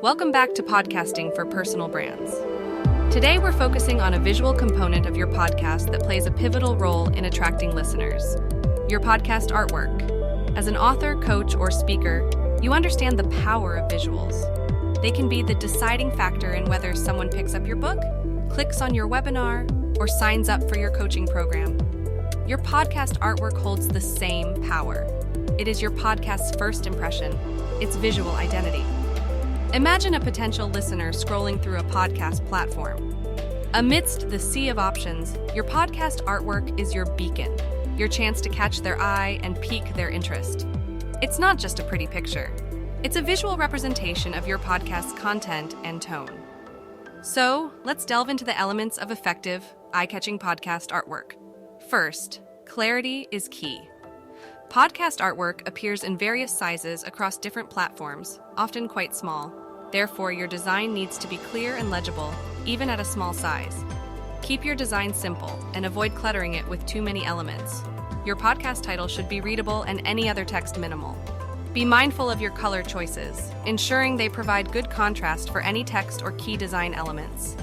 Welcome back to Podcasting for Personal Brands. Today we're focusing on a visual component of your podcast that plays a pivotal role in attracting listeners: your podcast artwork. As an author, coach, or speaker, you understand the power of visuals. They can be the deciding factor in whether someone picks up your book, clicks on your webinar, or signs up for your coaching program. Your podcast artwork holds the same power. It is your podcast's first impression, its visual identity. Imagine a potential listener scrolling through a podcast platform. Amidst the sea of options, your podcast artwork is your beacon, your chance to catch their eye and pique their interest. It's not just a pretty picture. It's a visual representation of your podcast's content and tone. So, let's delve into the elements of effective, eye-catching podcast artwork. First, clarity is key. Podcast artwork appears in various sizes across different platforms, often quite small. Therefore, your design needs to be clear and legible, even at a small size. Keep your design simple and avoid cluttering it with too many elements. Your podcast title should be readable and any other text minimal. Be mindful of your color choices, ensuring they provide good contrast for any text or key design elements.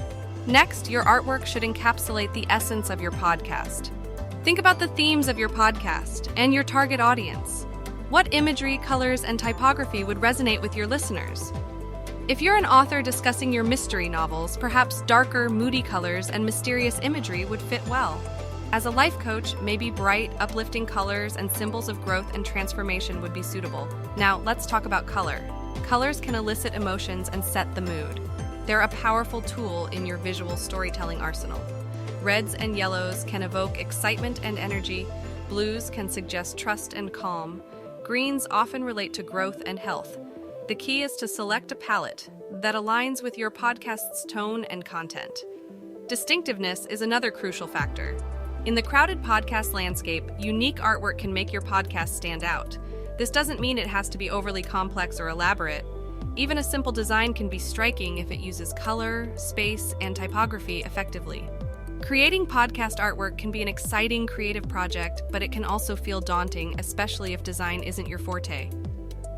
Next, your artwork should encapsulate the essence of your podcast. Think about the themes of your podcast and your target audience. What imagery, colors, and typography would resonate with your listeners? If you're an author discussing your mystery novels, perhaps darker, moody colors and mysterious imagery would fit well. As a life coach, maybe bright, uplifting colors and symbols of growth and transformation would be suitable. Now, let's talk about color. Colors can elicit emotions and set the mood. They're a powerful tool in your visual storytelling arsenal. Reds and yellows can evoke excitement and energy. Blues can suggest trust and calm. Greens often relate to growth and health. The key is to select a palette that aligns with your podcast's tone and content. Distinctiveness is another crucial factor. In the crowded podcast landscape, unique artwork can make your podcast stand out. This doesn't mean it has to be overly complex or elaborate. Even a simple design can be striking if it uses color, space, and typography effectively. Creating podcast artwork can be an exciting creative project, but it can also feel daunting, especially if design isn't your forte.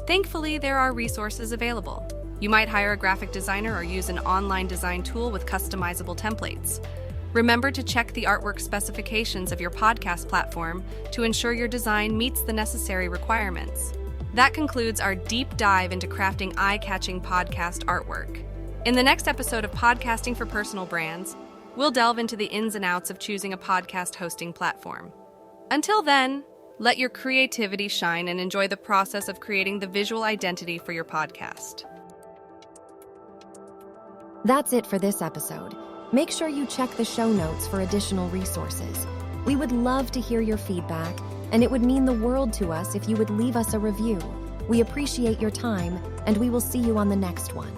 Thankfully, there are resources available. You might hire a graphic designer or use an online design tool with customizable templates. Remember to check the artwork specifications of your podcast platform to ensure your design meets the necessary requirements. That concludes our deep dive into crafting eye-catching podcast artwork. In the next episode of Podcasting for Personal Brands, we'll delve into the ins and outs of choosing a podcast hosting platform. Until then, let your creativity shine and enjoy the process of creating the visual identity for your podcast. That's it for this episode. Make sure you check the show notes for additional resources. We would love to hear your feedback, and it would mean the world to us if you would leave us a review. We appreciate your time, and we will see you on the next one.